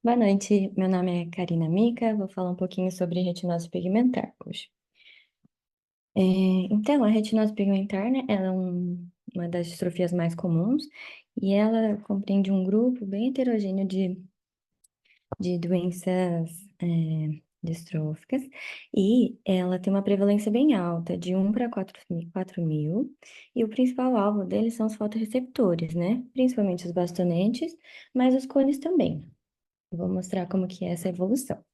Boa noite, meu nome é Karina Mica, vou falar um pouquinho sobre retinose pigmentar hoje. Então, a retinose pigmentar, né, ela é uma das distrofias mais comuns e ela compreende um grupo bem heterogêneo de doenças distróficas e ela tem uma prevalência bem alta, de 1 para 4 mil, e o principal alvo deles são os fotorreceptores, né, principalmente os bastonantes, mas os cones também. Eu vou mostrar como que é essa evolução.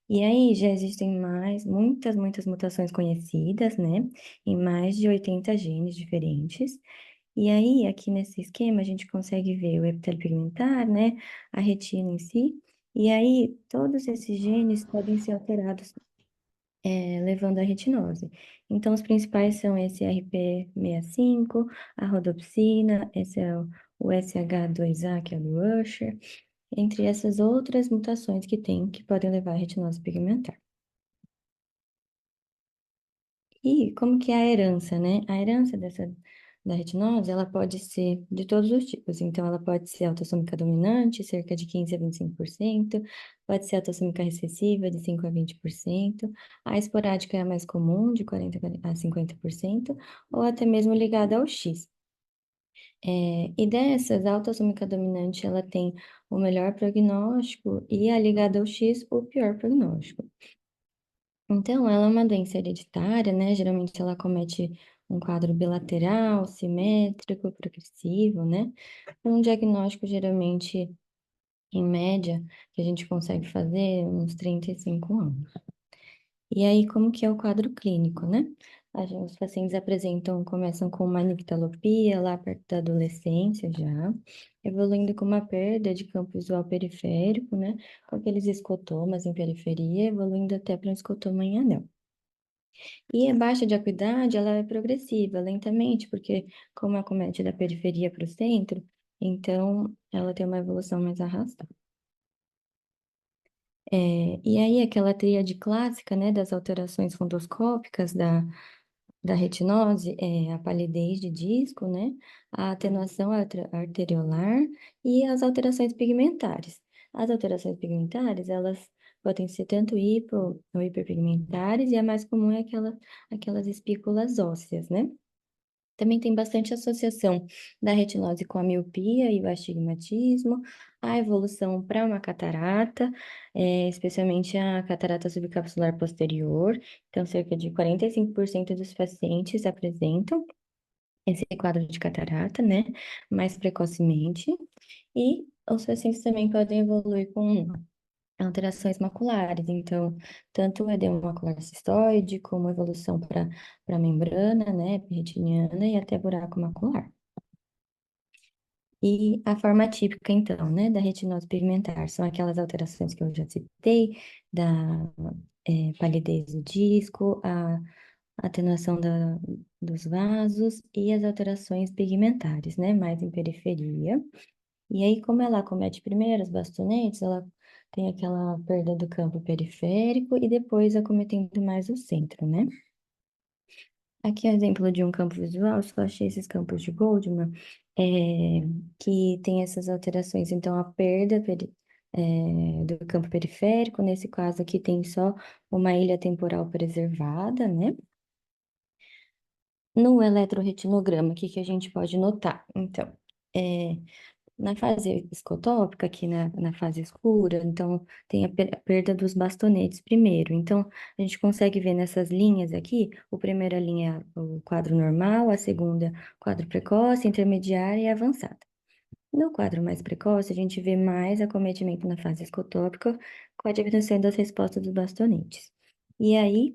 E aí já existem muitas mutações conhecidas, né? Em mais de 80 genes diferentes. E aí, aqui nesse esquema, a gente consegue ver o epitélio pigmentar, né? A retina em si. E aí, todos esses genes podem ser alterados, levando à retinose. Então, os principais são esse RP65, a rodopsina, esse é o SH2A, que é o do Usher, entre essas outras mutações que tem, que podem levar à retinose pigmentar. E como que é a herança, né? A herança da retinose, ela pode ser de todos os tipos. Então, ela pode ser autossômica dominante, cerca de 15 a 25%, pode ser autossômica recessiva, de 5 a 20%, a esporádica é a mais comum, de 40 a 50%, ou até mesmo ligada ao X. E dessas, a autossômica dominante, ela tem o melhor prognóstico e a ligada ao X, o pior prognóstico. Então, ela é uma doença hereditária, né? Geralmente ela comete um quadro bilateral, simétrico, progressivo, né? Um diagnóstico, geralmente, em média, que a gente consegue fazer uns 35 anos. E aí, como que é o quadro clínico, né? Os pacientes começam com uma nictalopia lá perto da adolescência já, evoluindo com uma perda de campo visual periférico, né? Com aqueles escotomas em periferia, evoluindo até para um escotoma em anel. E a baixa de acuidade, ela é progressiva, lentamente, porque como acomete da periferia para o centro, então ela tem uma evolução mais arrastada. E aí aquela tríade clássica, né, das alterações fundoscópicas da retinose, é a palidez de disco, né, a atenuação arteriolar e as alterações pigmentares. As alterações pigmentares, elas podem ser tanto hipo ou hiperpigmentares, e a mais comum é aquelas espículas ósseas, né? Também tem bastante associação da retinose com a miopia e o astigmatismo, a evolução para uma catarata, especialmente a catarata subcapsular posterior. Então, cerca de 45% dos pacientes apresentam esse quadro de catarata, né, mais precocemente. E os pacientes também podem evoluir com alterações maculares, então, tanto o edema macular cistoide, como evolução para a membrana, né, retiniana e até buraco macular. E a forma típica, então, né, da retinose pigmentar, são aquelas alterações que eu já citei, da palidez do disco, a atenuação dos vasos e as alterações pigmentares, né, mais em periferia. E aí, como ela acomete primeiro os bastonetes, ela tem aquela perda do campo periférico e depois acometendo mais o centro, né? Aqui é um exemplo de um campo visual, só achei esses campos de Goldman, que tem essas alterações. Então, a perda do campo periférico, nesse caso aqui tem só uma ilha temporal preservada, né? No eletroretinograma, o que que a gente pode notar? Então, é, na fase escotópica, aqui na fase escura, então tem a perda dos bastonetes primeiro. Então, a gente consegue ver nessas linhas aqui, a primeira linha é o quadro normal, a segunda, quadro precoce, intermediário e avançado. No quadro mais precoce, a gente vê mais acometimento na fase escotópica, com a diminuição das respostas dos bastonetes. E aí,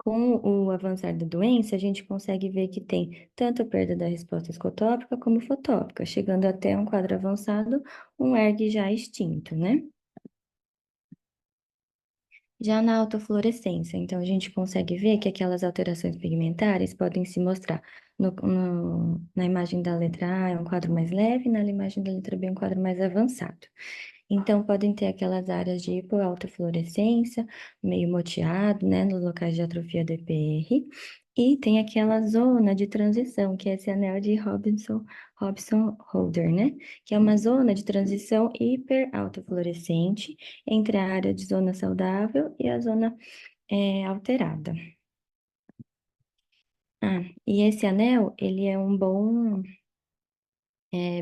com o avançar da doença, a gente consegue ver que tem tanto a perda da resposta escotópica como fotópica, chegando até um quadro avançado, um ERG já extinto, né? Já na autofluorescência, então a gente consegue ver que aquelas alterações pigmentares podem se mostrar na imagem da letra A é um quadro mais leve, na imagem da letra B é um quadro mais avançado. Então, podem ter aquelas áreas de hipoautofluorescência, meio moteado, né, nos locais de atrofia do EPR, E tem aquela zona de transição, que é esse anel de Robson-Holder, né? Que é uma zona de transição hiperaltofluorescente entre a área de zona saudável e a zona alterada. Ah, e esse anel, ele é um bom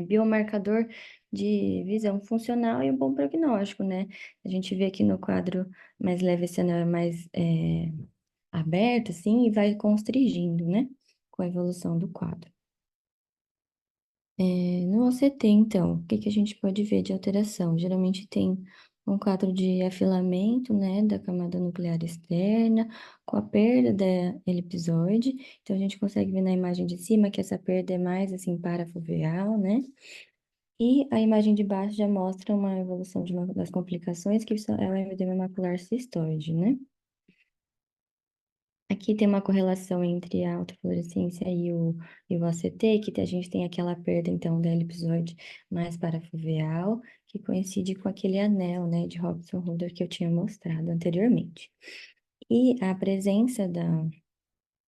biomarcador de visão funcional e um bom prognóstico, né? A gente vê aqui no quadro mais leve, esse anel é mais aberto, assim, e vai constringindo, né? Com a evolução do quadro. No OCT, então, o que que a gente pode ver de alteração? Geralmente tem um quadro de afilamento, né, da camada nuclear externa, com a perda da elipsoide. Então, a gente consegue ver na imagem de cima que essa perda é mais, assim, parafoveal, né? E a imagem de baixo já mostra uma evolução de uma das complicações, é o edema macular cistoide, né? Aqui tem uma correlação entre a autofluorescência e o ACT, que a gente tem aquela perda, então, da elipsoide mais parafoveal, que coincide com aquele anel, né, de Robson-Holder que eu tinha mostrado anteriormente. E a presença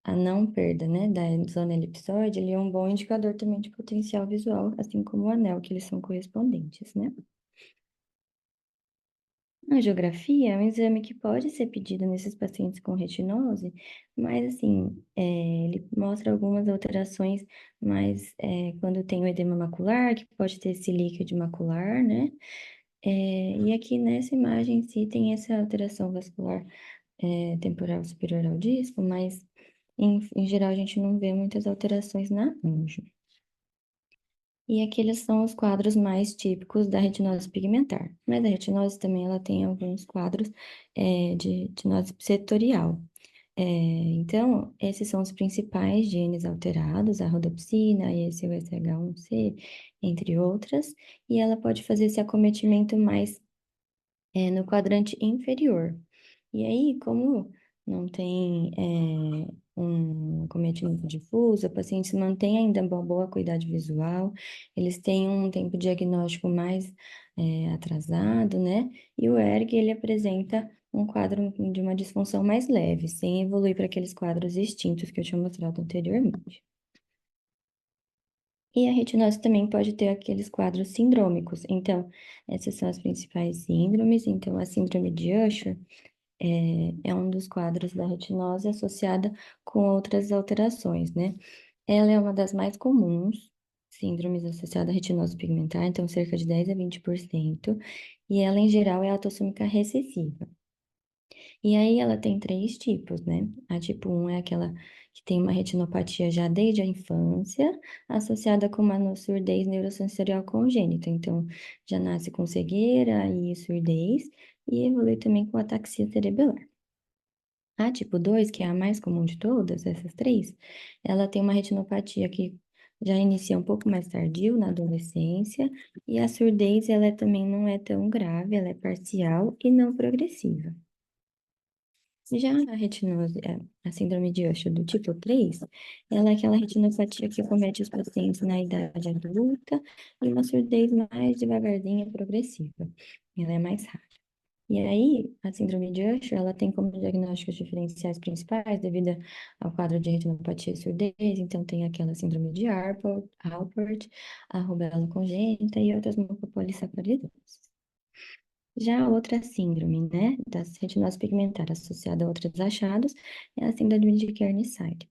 a não perda, né, da zona elipsoide, ele é um bom indicador também de potencial visual, assim como o anel, que eles são correspondentes, né? A angiografia é um exame que pode ser pedido nesses pacientes com retinose, mas assim, ele mostra algumas alterações, mas quando tem o edema macular, que pode ter esse líquido macular, né? E aqui nessa imagem em si tem essa alteração vascular temporal superior ao disco, mas em geral a gente não vê muitas alterações na anjo. E aqueles são os quadros mais típicos da retinose pigmentar. Mas a retinose também ela tem alguns quadros de retinose setorial. Então, esses são os principais genes alterados, a rodopsina, esse o SH1C, entre outras, e ela pode fazer esse acometimento mais no quadrante inferior. E aí, como não tem um acometimento difuso, o paciente mantém ainda uma boa acuidade visual, eles têm um tempo diagnóstico mais atrasado, né? E o ERG, ele apresenta um quadro de uma disfunção mais leve, sem evoluir para aqueles quadros extintos que eu tinha mostrado anteriormente. E a retinose também pode ter aqueles quadros sindrômicos. Então, essas são as principais síndromes. Então, a síndrome de Usher é um dos quadros da retinose associada com outras alterações, né? Ela é uma das mais comuns, síndromes associadas à retinose pigmentar, então cerca de 10 a 20%, e ela, em geral, é autossômica recessiva. E aí ela tem três tipos, né? A tipo 1 é aquela que tem uma retinopatia já desde a infância, associada com uma surdez neurosensorial congênita. Então, já nasce com cegueira e surdez, e evolui também com ataxia cerebelar. A tipo 2, que é a mais comum de todas, essas três, ela tem uma retinopatia que já inicia um pouco mais tardio, na adolescência, e a surdez, também não é tão grave, ela é parcial e não progressiva. Já a retinose, a síndrome de Usher do tipo 3, ela é aquela retinopatia que comete os pacientes na idade adulta e uma surdez mais devagarzinha progressiva. Ela é mais rara. E aí, a síndrome de Usher, ela tem como diagnósticos diferenciais principais devido ao quadro de retinopatia e surdez, então tem aquela síndrome de Alport, a rubéola congênita e outras mucopolissacaridoses. Já a outra síndrome, né, da retinose pigmentar associada a outros achados, é a síndrome de Kearney-Sayre.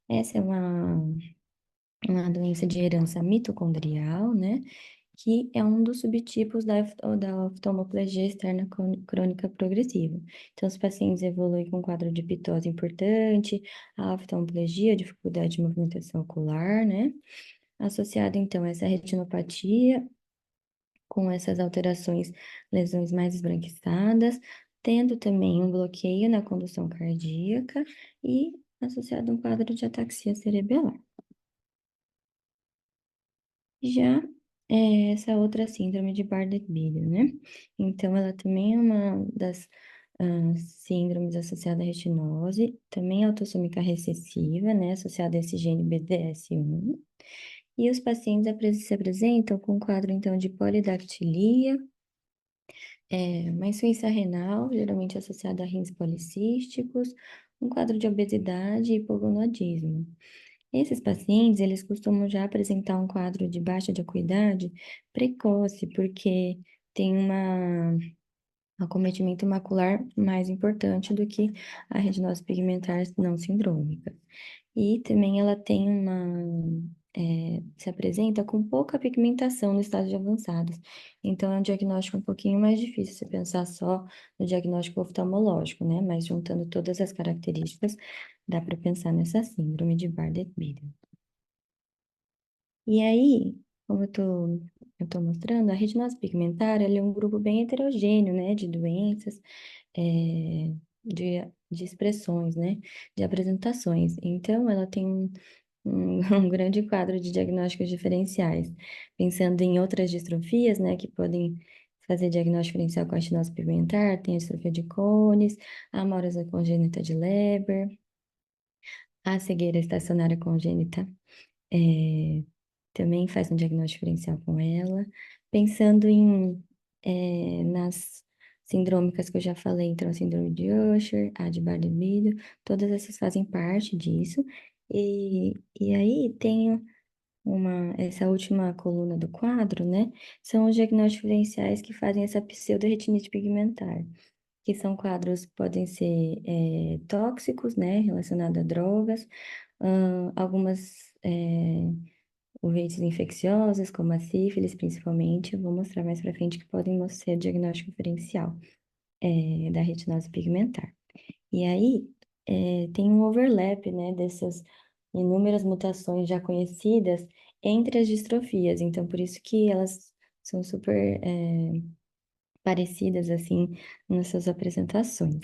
Essa é uma doença de herança mitocondrial, né, que é um dos subtipos da oftalmoplegia externa crônica progressiva. Então, os pacientes evoluem com quadro de pitose importante, a oftalmoplegia, dificuldade de movimentação ocular, né? Associado, então, a essa retinopatia, com essas alterações, lesões mais esbranquiçadas, tendo também um bloqueio na condução cardíaca e associado a um quadro de ataxia cerebelar. Já essa outra síndrome de Bardet-Biedl, né? Então, ela também é uma das síndromes associadas à retinose, também autossômica recessiva, né? Associada a esse gene BDS1. E os pacientes se apresentam com um quadro, então, de polidactilia, uma insuficiência renal, geralmente associada a rins policísticos, um quadro de obesidade e hipogonadismo. Esses pacientes, eles costumam já apresentar um quadro de baixa de acuidade precoce, porque tem um acometimento macular mais importante do que a retinose pigmentar não sindrômica. E também ela tem se apresenta com pouca pigmentação no estágio de avançados. Então, é um diagnóstico um pouquinho mais difícil se pensar só no diagnóstico oftalmológico, né? Mas juntando todas as características, dá para pensar nessa síndrome de Bardet-Biedl. E aí, como eu tô mostrando, a retinose pigmentar, ela é um grupo bem heterogêneo, né? De doenças, é, de expressões, né? De apresentações. Então, ela tem um grande quadro de diagnósticos diferenciais. Pensando em outras distrofias, né, que podem fazer diagnóstico diferencial com a retinose pigmentar, tem a distrofia de Cones, a amaurosa congênita de Leber, a cegueira estacionária congênita, é, também faz um diagnóstico diferencial com ela. Pensando nas sindrômicas que eu já falei, então a síndrome de Usher, a de Bardet-Biedl, todas essas fazem parte disso. E aí tem essa última coluna do quadro, né? São os diagnósticos diferenciais que fazem essa pseudo-retinite pigmentar, que são quadros que podem ser tóxicos, né? Relacionados a drogas, algumas uveites infecciosas, como a sífilis, principalmente. Eu vou mostrar mais pra frente que podem ser o diagnóstico diferencial da retinose pigmentar. E aí, tem um overlap, né, dessas inúmeras mutações já conhecidas entre as distrofias. Então, por isso que elas são super, parecidas, assim, nas suas apresentações.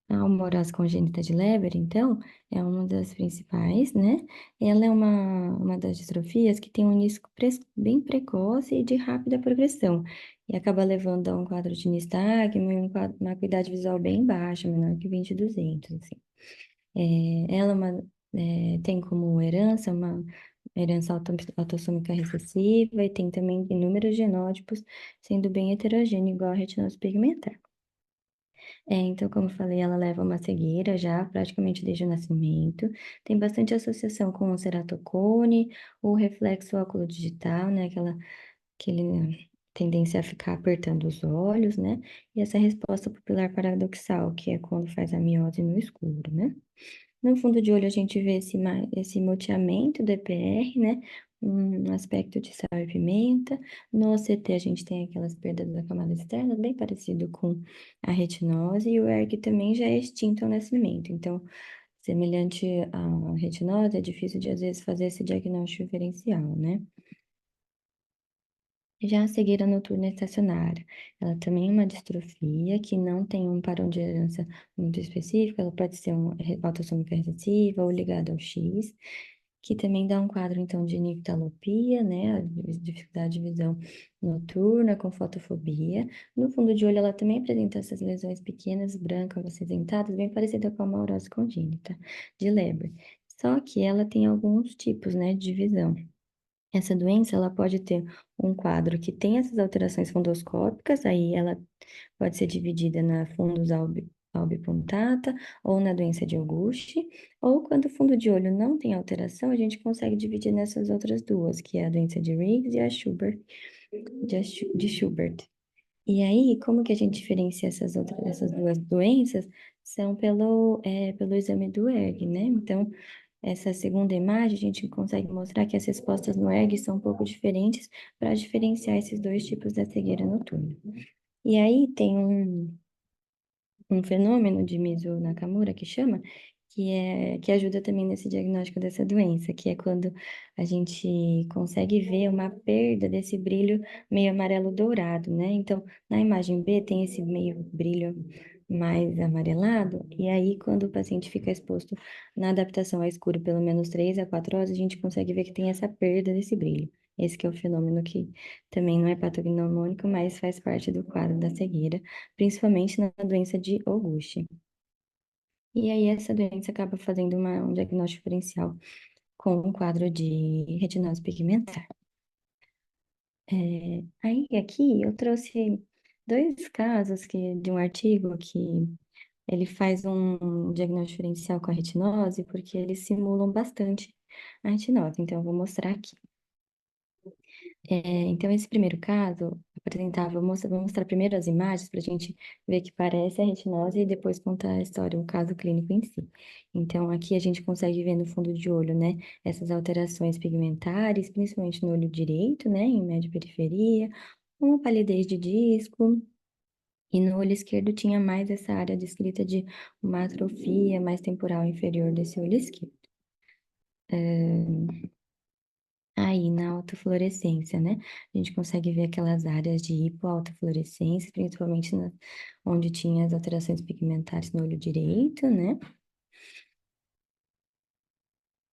A humorose congênita de Leber, então, é uma das principais, né? Ela é uma das distrofias que tem um início bem precoce e de rápida progressão, e acaba levando a um quadro de nistagmo e uma acuidade visual bem baixa, menor que 20/200, assim. Ela tem como herança uma herança autossômica recessiva e tem também inúmeros genótipos, sendo bem heterogêneo, igual a retinose pigmentar. Então, como eu falei, ela leva uma cegueira já praticamente desde o nascimento. Tem bastante associação com o ceratocone, o reflexo óculo digital, né? Aquele tendência a ficar apertando os olhos, né? E essa resposta pupilar paradoxal, que é quando faz a miose no escuro, né? No fundo de olho a gente vê esse moteamento do EPR, né? Um aspecto de sal e pimenta. No OCT a gente tem aquelas perdas da camada externa, bem parecido com a retinose, e o ERG também já é extinto ao nascimento. Então, semelhante à retinose, é difícil de às vezes fazer esse diagnóstico diferencial, né? Já a cegueira noturna estacionária, ela também é uma distrofia que não tem um padrão de herança muito específico, ela pode ser uma autossômica recessiva ou ligada ao X, que também dá um quadro, então, de nictalopia, né, a dificuldade de visão noturna com fotofobia. No fundo de olho, ela também apresenta essas lesões pequenas, brancas, acinzentadas, bem parecida com a maurose congênita de Leber. Só que ela tem alguns tipos, né, de visão. Essa doença, ela pode ter um quadro que tem essas alterações fundoscópicas, aí ela pode ser dividida na fundus albipunctata ou na doença de Auguste, ou quando o fundo de olho não tem alteração, a gente consegue dividir nessas outras duas, que é a doença de Riggs e a Schubert, de Schubert. E aí, como que a gente diferencia essas duas doenças? São pelo exame do ERG, né? Então, essa segunda imagem, a gente consegue mostrar que as respostas no ERG são um pouco diferentes para diferenciar esses dois tipos da cegueira noturna. E aí tem um fenômeno de Mizuo Nakamura que chama, que ajuda também nesse diagnóstico dessa doença, que é quando a gente consegue ver uma perda desse brilho meio amarelo dourado, né? Então, na imagem B tem esse meio brilho mais amarelado, e aí quando o paciente fica exposto na adaptação ao escuro pelo menos 3 a 4 horas, a gente consegue ver que tem essa perda desse brilho. Esse que é o fenômeno que também não é patognomônico, mas faz parte do quadro da cegueira, principalmente na doença de Auguste. E aí essa doença acaba fazendo um diagnóstico diferencial com um quadro de retinose pigmentar. Aí aqui eu trouxe dois casos de um artigo que ele faz um diagnóstico diferencial com a retinose porque eles simulam bastante a retinose. Então, eu vou mostrar aqui. Então, esse primeiro caso apresentava, vou mostrar primeiro as imagens para a gente ver que parece a retinose e depois contar a história, o caso clínico em si. Então, aqui a gente consegue ver no fundo de olho, né, essas alterações pigmentares, principalmente no olho direito, né, em média periferia, uma palidez de disco, e no olho esquerdo tinha mais essa área descrita de uma atrofia mais temporal inferior desse olho esquerdo. Aí, na autofluorescência, né? A gente consegue ver aquelas áreas de hipoautofluorescência, principalmente onde tinha as alterações pigmentares no olho direito, né?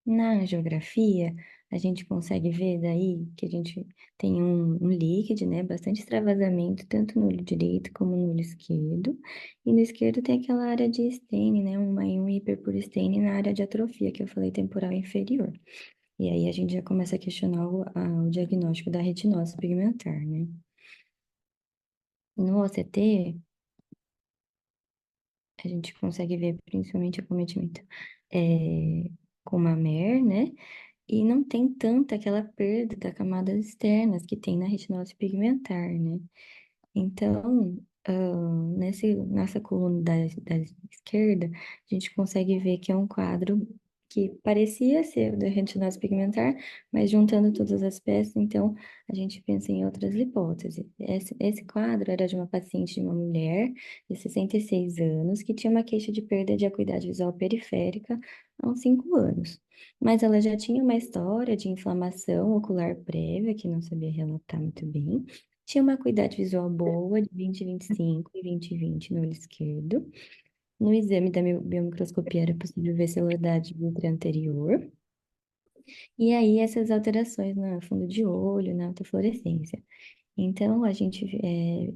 Na angiografia, a gente consegue ver daí que a gente tem um líquido, né? Bastante extravasamento, tanto no olho direito como no olho esquerdo. E no esquerdo tem aquela área de Stene, né? Um hiperpuro Stene na área de atrofia, que eu falei temporal inferior. E aí a gente já começa a questionar o diagnóstico da retinose pigmentar, né? No OCT, a gente consegue ver principalmente acometimento com Mamer, né? E não tem tanta aquela perda das camadas externas que tem na retinose pigmentar, né? Então, nessa coluna da esquerda, a gente consegue ver que é um quadro que parecia ser o da retinose pigmentar, mas juntando todas as peças, então a gente pensa em outras hipóteses. Esse quadro era de uma paciente, de uma mulher de 66 anos, que tinha uma queixa de perda de acuidade visual periférica há uns 5 anos. Mas ela já tinha uma história de inflamação ocular prévia, que não sabia relatar muito bem. Tinha uma acuidade visual boa, de 20/25 e 20/20 no olho esquerdo. No exame da biomicroscopia era possível ver célularidade vítreo anterior. E aí, essas alterações no fundo de olho, na autofluorescência. Então, a gente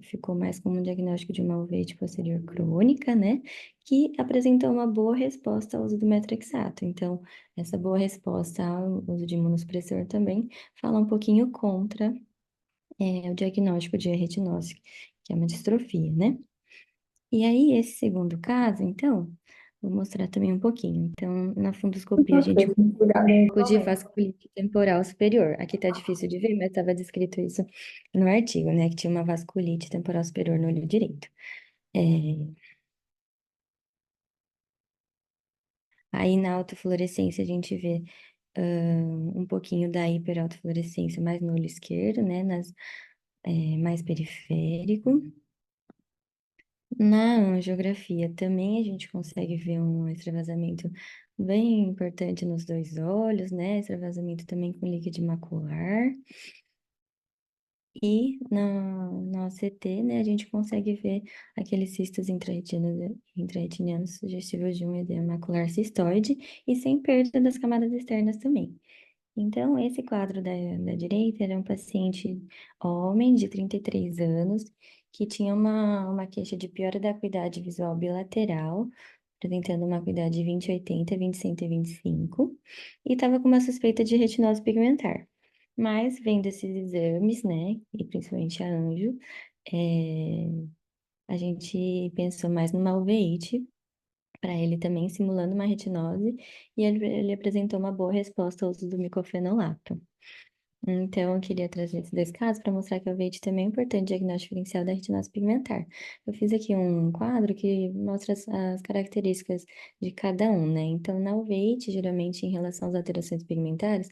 ficou mais com um diagnóstico de uma uveites posterior crônica, né? Que apresentou uma boa resposta ao uso do metrexato. Então, essa boa resposta ao uso de imunossupressor também fala um pouquinho contra o diagnóstico de retinose, que é uma distrofia, né? E aí, esse segundo caso, então, vou mostrar também um pouquinho. Então, na fundoscopia, a gente um pouco de vasculite temporal superior. Aqui tá difícil de ver, mas estava descrito isso no artigo, né? Que tinha uma vasculite temporal superior no olho direito. É, Aí, na autofluorescência, a gente vê um pouquinho da hiperautofluorescência mais no olho esquerdo, né? Mais periférico. Na angiografia também a gente consegue ver um extravasamento bem importante nos dois olhos, né? Extravasamento também com líquido macular. E na OCT, né, a gente consegue ver aqueles cistos intraretinianos sugestivos de um edema macular cistoide e sem perda das camadas externas também. Então, esse quadro da direita era um paciente homem de 33 anos que tinha uma queixa de piora da acuidade visual bilateral, apresentando uma acuidade 20/80, 20/125, e estava com uma suspeita de retinose pigmentar. Mas, vendo esses exames, né, e principalmente a anjo, é, a gente pensou mais numa uveíte, para ele também simulando uma retinose, e ele apresentou uma boa resposta ao uso do micofenolato. Então, eu queria trazer esses dois casos para mostrar que a uveíte também é importante diagnóstico diferencial da retinose pigmentar. Eu fiz aqui um quadro que mostra as características de cada um, né? Então, na uveíte, geralmente em relação às alterações pigmentares,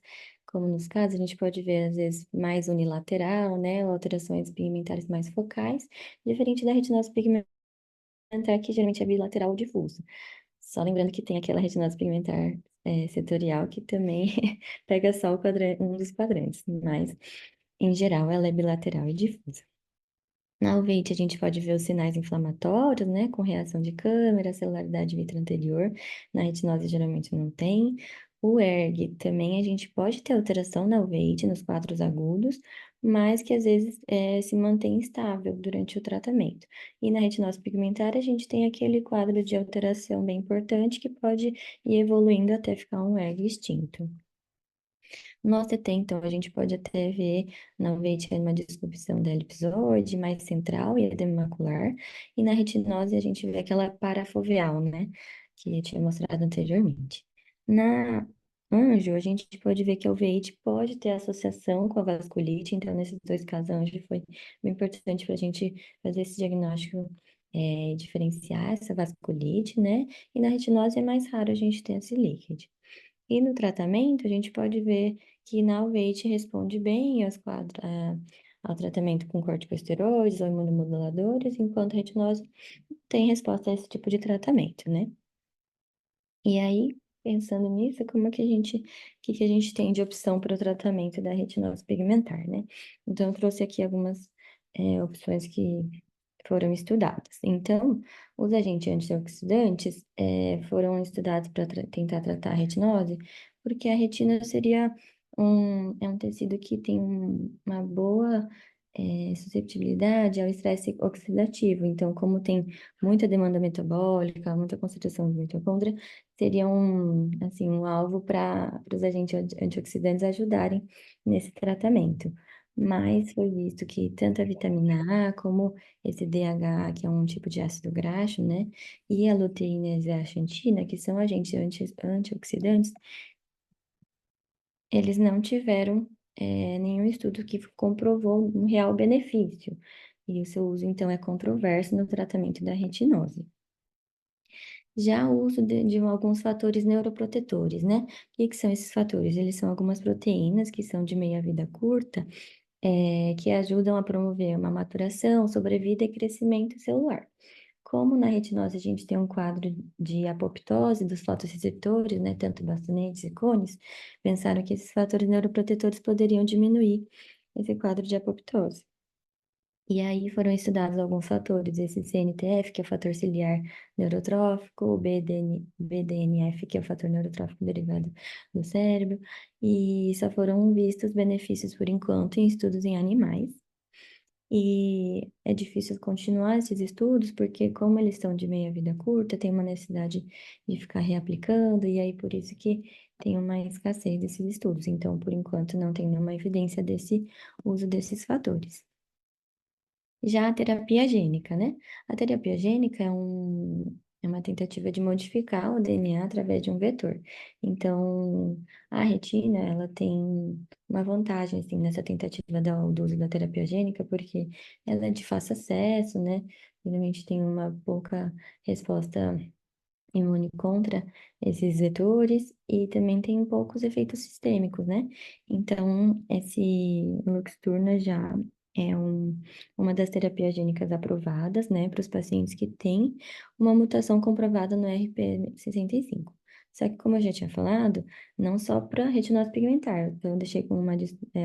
como nos casos, a gente pode ver às vezes mais unilateral, né? Ou alterações pigmentares mais focais, diferente da retinose pigmentar, que geralmente é bilateral ou difusa. Só lembrando que tem aquela retinose pigmentar setorial que também pega só um dos quadrantes, mas em geral ela é bilateral e difusa. Na uveíte a gente pode ver os sinais inflamatórios, né, com reação de câmera, celularidade vítreo anterior. Na retinose geralmente não tem. O ERG também a gente pode ter alteração na uveíte nos quadros agudos, mas que às vezes se mantém estável durante o tratamento. E na retinose pigmentar a gente tem aquele quadro de alteração bem importante que pode ir evoluindo até ficar um ERG extinto. No OCT, então, a gente pode até ver na uveíte uma descobrição da elipsoide mais central e edema macular, e na retinose a gente vê aquela parafoveal, né, que eu tinha mostrado anteriormente. Na anjo, a gente pode ver que a uveíte pode ter associação com a vasculite, então, nesses dois casos, a anjo foi bem importante para a gente fazer esse diagnóstico, diferenciar essa vasculite, né, e na retinose é mais raro a gente ter esse líquido. E no tratamento, a gente pode ver que na uveíte responde bem ao tratamento com corticosteroides ou imunomoduladores, enquanto a retinose tem resposta a esse tipo de tratamento, né? E aí, pensando nisso, como é que que a gente tem de opção para o tratamento da retinose pigmentar, né? Então, eu trouxe aqui algumas opções que foram estudadas. Então, os agentes antioxidantes foram estudados para tentar tratar a retinose, porque a retina seria é um tecido que tem uma boa susceptibilidade ao estresse oxidativo. Então, como tem muita demanda metabólica, muita concentração de mitocôndria, seria assim, um alvo para os agentes antioxidantes ajudarem nesse tratamento. Mas foi visto que tanto a vitamina A como esse DHA, que é um tipo de ácido graxo, né, e a luteína e a zeaxantina, que são agentes antioxidantes, eles não tiveram nenhum estudo que comprovou um real benefício. E o seu uso, então, é controverso no tratamento da retinose. Já o uso de alguns fatores neuroprotetores, né? O que são esses fatores? Eles são algumas proteínas que são de meia-vida curta, que ajudam a promover uma maturação, sobrevida e crescimento celular. Como na retinose a gente tem um quadro de apoptose dos fotoreceptores, né, tanto bastonetes e cones, pensaram que esses fatores neuroprotetores poderiam diminuir esse quadro de apoptose. E aí foram estudados alguns fatores, esse CNTF, que é o fator ciliar neurotrófico, o BDNF, que é o fator neurotrófico derivado do cérebro, e só foram vistos benefícios por enquanto em estudos em animais. E é difícil continuar esses estudos, porque como eles estão de meia-vida curta, tem uma necessidade de ficar reaplicando, e aí por isso que tem uma escassez desses estudos. Então, por enquanto, não tem nenhuma evidência desse uso desses fatores. Já a terapia gênica, né? A terapia gênica é uma tentativa de modificar o DNA através de um vetor. Então, a retina, ela tem uma vantagem, assim, nessa tentativa do uso da terapia gênica, porque ela é de fácil acesso, né? Geralmente tem uma pouca resposta imune contra esses vetores e também tem poucos efeitos sistêmicos, né? Então, esse Luxturna já é uma das terapias gênicas aprovadas, né, para os pacientes que têm uma mutação comprovada no RP65. Só que, como eu já tinha falado, não só para retinose pigmentar, então eu deixei como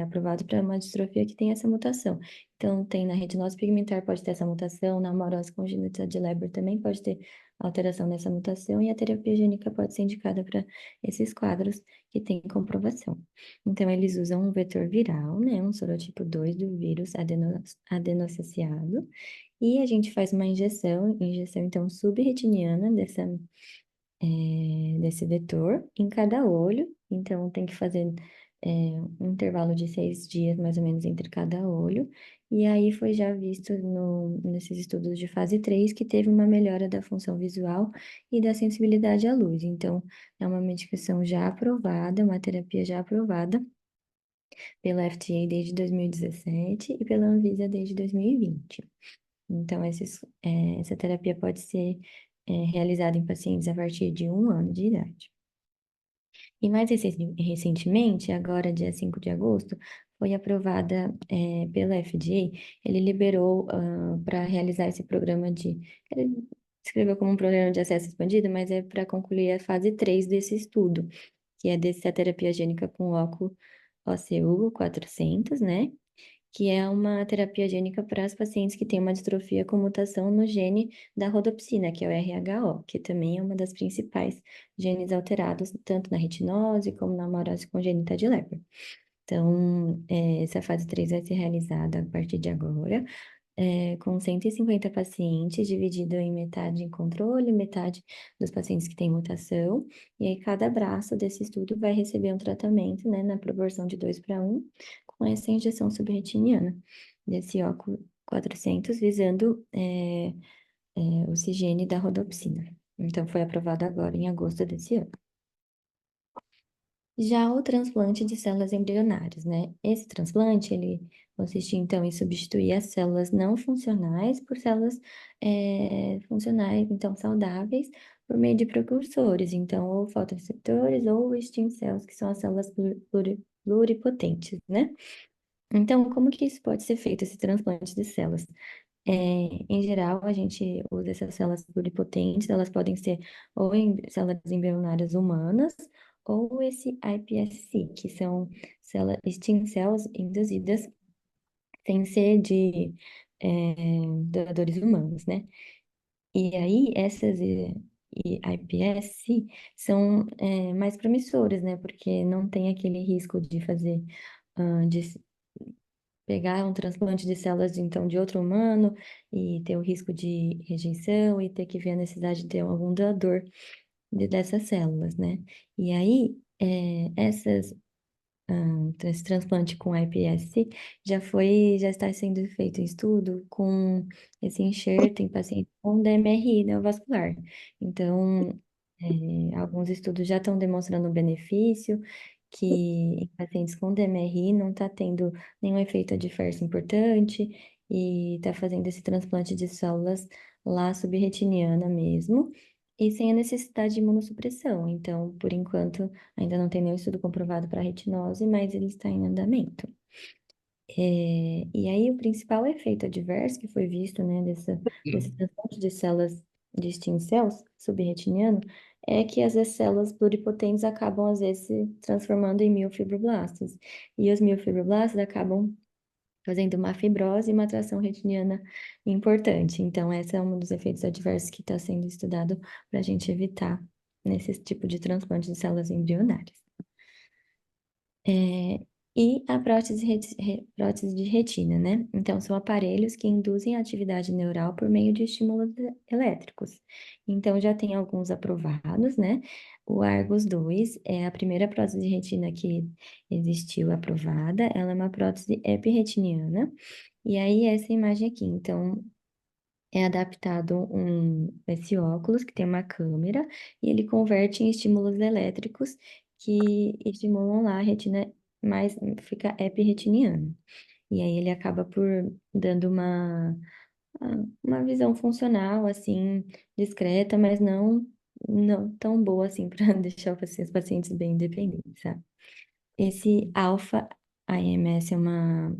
aprovado para uma distrofia que tem essa mutação. Então, tem na retinose pigmentar, pode ter essa mutação, na amarose congênita de Leber também pode ter alteração nessa mutação e a terapia gênica pode ser indicada para esses quadros que têm comprovação. Então, eles usam um vetor viral, né, um sorotipo 2 do vírus adenoassociado, e a gente faz uma injeção então subretiniana desse vetor em cada olho. Então, tem que fazer um intervalo de 6 dias, mais ou menos, entre cada olho. E aí foi já visto nesses estudos de fase 3 que teve uma melhora da função visual e da sensibilidade à luz. Então, é uma medicação já aprovada, uma terapia já aprovada pela FDA desde 2017 e pela Anvisa desde 2020. Então, essa terapia pode ser realizada em pacientes a partir de 1 ano de idade. E mais recentemente, agora dia 5 de agosto, foi aprovada pela FDA, ele liberou para realizar esse programa ele escreveu como um programa de acesso expandido, mas é para concluir a fase 3 desse estudo, que é dessa terapia gênica com óculo OCU 400, né? Que é uma terapia gênica para as pacientes que têm uma distrofia com mutação no gene da rodopsina, que é o RHO, que também é uma das principais genes alterados, tanto na retinose como na amarose congênita de Leber. Então, essa fase 3 vai ser realizada a partir de agora. com 150 pacientes, dividido em metade em controle, metade dos pacientes que têm mutação, e aí cada braço desse estudo vai receber um tratamento, né, na proporção de 2:1, com essa injeção subretiniana desse óculo 400, visando o Cigene da rodopsina. Então, foi aprovado agora em agosto desse ano. Já o transplante de células embrionárias, né? Esse transplante, ele consiste, então, em substituir as células não funcionais por células funcionais, então, saudáveis, por meio de precursores, então, ou fotoreceptores ou stem cells, que são as células pluripotentes, né? Então, como que isso pode ser feito, esse transplante de células? Em geral, a gente usa essas células pluripotentes, elas podem ser ou células embrionárias humanas, ou esse iPSC, que são células, stem cells induzidas sem ser de doadores humanos, né? E aí, essas iPSC são mais promissoras, né? Porque não tem aquele risco de fazer, de pegar um transplante de células, então, de outro humano e ter o risco de rejeição e ter que ver a necessidade de ter algum doador dessas células, né? E aí, esse transplante com iPS já está sendo feito em estudo com esse enxerto em pacientes com DMRI neovascular. Então, alguns estudos já estão demonstrando o benefício que em pacientes com DMRI não está tendo nenhum efeito adverso importante e está fazendo esse transplante de células lá subretiniana mesmo e sem a necessidade de imunossupressão. Então, por enquanto, ainda não tem nenhum estudo comprovado para retinose, mas ele está em andamento. E aí, o principal efeito adverso que foi visto, né, desse transplante de células de stem cells subretiniano é que as células pluripotentes acabam, às vezes, se transformando em miofibroblastos. E os miofibroblastos acabam fazendo uma fibrose e uma atração retiniana importante. Então, esse é um dos efeitos adversos que está sendo estudado para a gente evitar nesse tipo de transplante de células embrionárias. E a prótese de retina, né? Então, são aparelhos que induzem a atividade neural por meio de estímulos elétricos. Então, já tem alguns aprovados, né? O Argos 2 é a primeira prótese de retina que existiu aprovada. Ela é uma prótese epirretiniana. E aí, essa imagem aqui. Então, é adaptado esse óculos que tem uma câmera e ele converte em estímulos elétricos que estimulam lá a retina, mais fica epirretiniana. E aí ele acaba por dando uma visão funcional, assim, discreta, mas não tão boa assim para deixar os pacientes bem independentes, sabe? Esse Alpha AMS é uma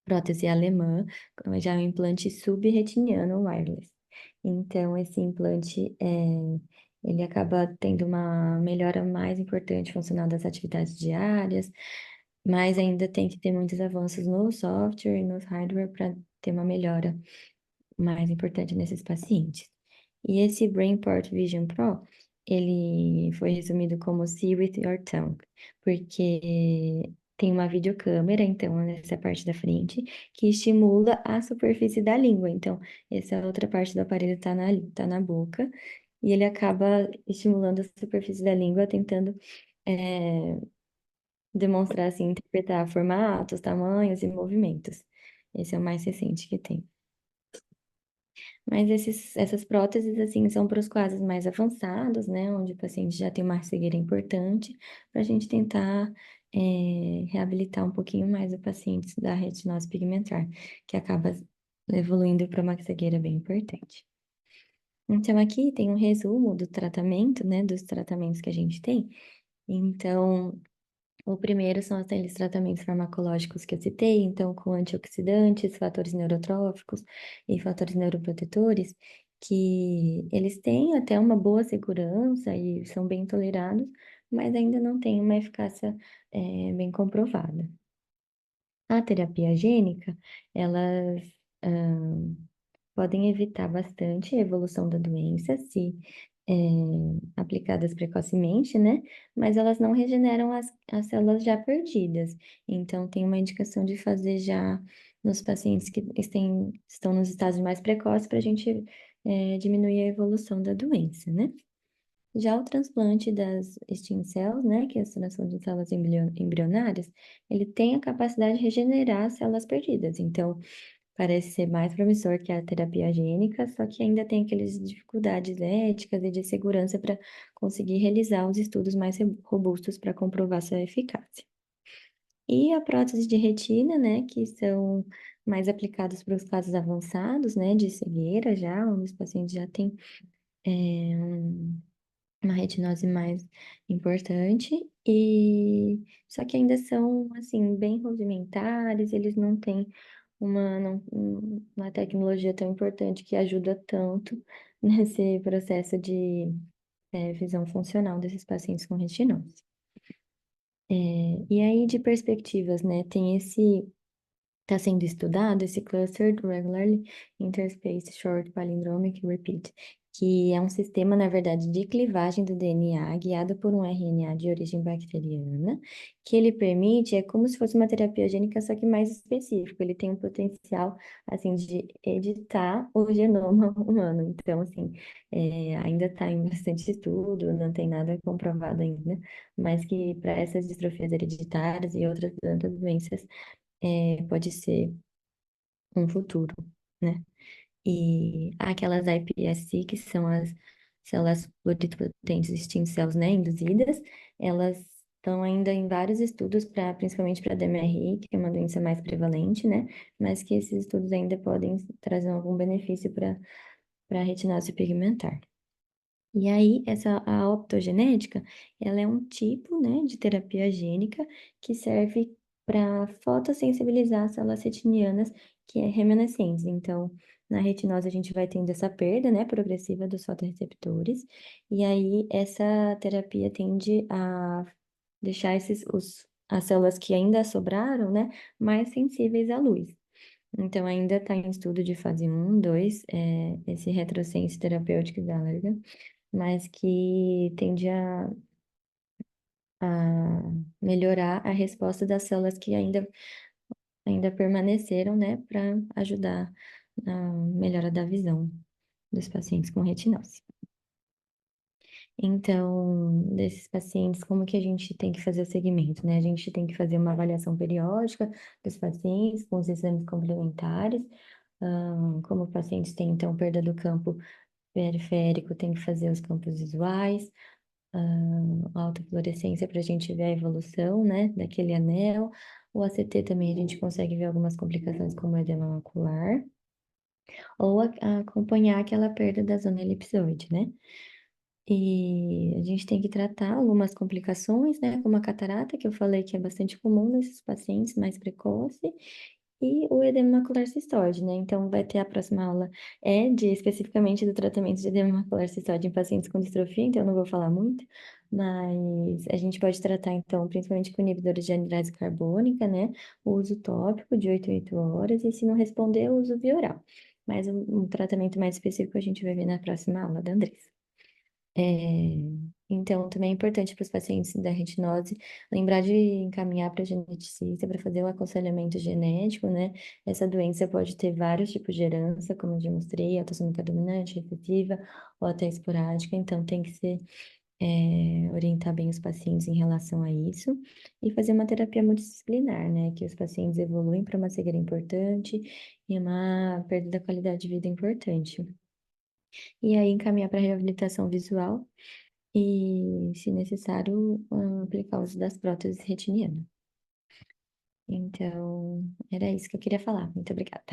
prótese alemã, já é um implante subretiniano wireless. Então, esse implante, ele acaba tendo uma melhora mais importante funcional das atividades diárias, mas ainda tem que ter muitos avanços no software e no hardware para ter uma melhora mais importante nesses pacientes. E esse Brainport Vision Pro, ele foi resumido como See with Your Tongue, porque tem uma videocâmera, então, nessa parte da frente, que estimula a superfície da língua. Então, essa outra parte do aparelho tá na boca, e ele acaba estimulando a superfície da língua, tentando é, demonstrar, assim, interpretar formatos, tamanhos e movimentos. Esse é o mais recente que tem. Mas essas próteses, assim, são para os quadros mais avançados, né? Onde o paciente já tem uma cegueira importante, para a gente tentar reabilitar um pouquinho mais o paciente da retinose pigmentar, que acaba evoluindo para uma cegueira bem importante. Então, aqui tem um resumo do tratamento, né? Dos tratamentos que a gente tem. Então, o primeiro são aqueles tratamentos farmacológicos que eu citei, então com antioxidantes, fatores neurotróficos e fatores neuroprotetores, que eles têm até uma boa segurança e são bem tolerados, mas ainda não têm uma eficácia bem comprovada. A terapia gênica, elas podem evitar bastante a evolução da doença se aplicadas precocemente, né? Mas elas não regeneram as células já perdidas. Então, tem uma indicação de fazer já nos pacientes que estão nos estágios mais precoces para a gente diminuir a evolução da doença, né? Já o transplante das stem cells, né, que é a seleção de células embrionárias, ele tem a capacidade de regenerar as células perdidas. Então, parece ser mais promissor que a terapia gênica, só que ainda tem aquelas dificuldades éticas e de segurança para conseguir realizar os estudos mais robustos para comprovar sua eficácia. E a prótese de retina, né, que são mais aplicadas para os casos avançados, né, de cegueira já, onde os pacientes já têm uma retinose mais importante, e só que ainda são, assim, bem rudimentares, eles não têm uma tecnologia tão importante que ajuda tanto nesse processo de visão funcional desses pacientes com retinose. E aí, de perspectivas, né, tem está sendo estudado esse Clustered Regularly Interspaced Short Palindromic Repeat, que é um sistema, na verdade, de clivagem do DNA guiado por um RNA de origem bacteriana, que ele permite, é como se fosse uma terapia gênica, só que mais específico. Ele tem um potencial, assim, de editar o genoma humano. Então, assim, ainda está em bastante estudo, não tem nada comprovado ainda, mas que para essas distrofias hereditárias e outras tantas doenças, pode ser um futuro, né? E aquelas iPSC, que são as células pluripotentes stem cells, né, induzidas, elas estão ainda em vários estudos, principalmente para DMRI, que é uma doença mais prevalente, né? Mas que esses estudos ainda podem trazer algum benefício para a retinose pigmentar. E aí, a optogenética, ela é um tipo, né, de terapia gênica que serve para fotossensibilizar as células retinianas, que é remanescentes. Então, na retinose, a gente vai tendo essa perda, né, progressiva dos fotorreceptores, e aí essa terapia tende a deixar as células que ainda sobraram, né, mais sensíveis à luz. Então, ainda está em estudo de fase 1, 2, esse retrosense terapêutico da Allergan, mas que tende a melhorar a resposta das células que ainda permaneceram, né, para ajudar na melhora da visão dos pacientes com retinose. Então, desses pacientes, como que a gente tem que fazer o segmento, né? A gente tem que fazer uma avaliação periódica dos pacientes com os exames complementares. Como o paciente tem, então, perda do campo periférico, tem que fazer os campos visuais, alta fluorescência para a gente ver a evolução, né, daquele anel. O ACT também a gente consegue ver algumas complicações como edema macular, ou acompanhar aquela perda da zona elipsoide, né? E a gente tem que tratar algumas complicações, né, como a catarata, que eu falei que é bastante comum nesses pacientes mais precoces, e o edema macular cistoide, né? Então, vai ter a próxima aula especificamente do tratamento de edema macular cistoide em pacientes com distrofia, então eu não vou falar muito, mas a gente pode tratar, então, principalmente com inibidores de anidase carbônica, né? O uso tópico de 8 em 8 horas, e se não responder, o uso via oral. Mas um tratamento mais específico a gente vai ver na próxima aula da Andressa. Então, também é importante para os pacientes da retinose lembrar de encaminhar para geneticista para fazer o aconselhamento genético, né? Essa doença pode ter vários tipos de herança, como eu já mostrei, autossômica dominante, recessiva ou até esporádica, então tem que orientar bem os pacientes em relação a isso e fazer uma terapia multidisciplinar, né? Que os pacientes evoluem para uma cegueira importante e uma perda da qualidade de vida importante. E aí encaminhar para reabilitação visual e, se necessário, aplicar o uso das próteses retinianas. Então, era isso que eu queria falar. Muito obrigada.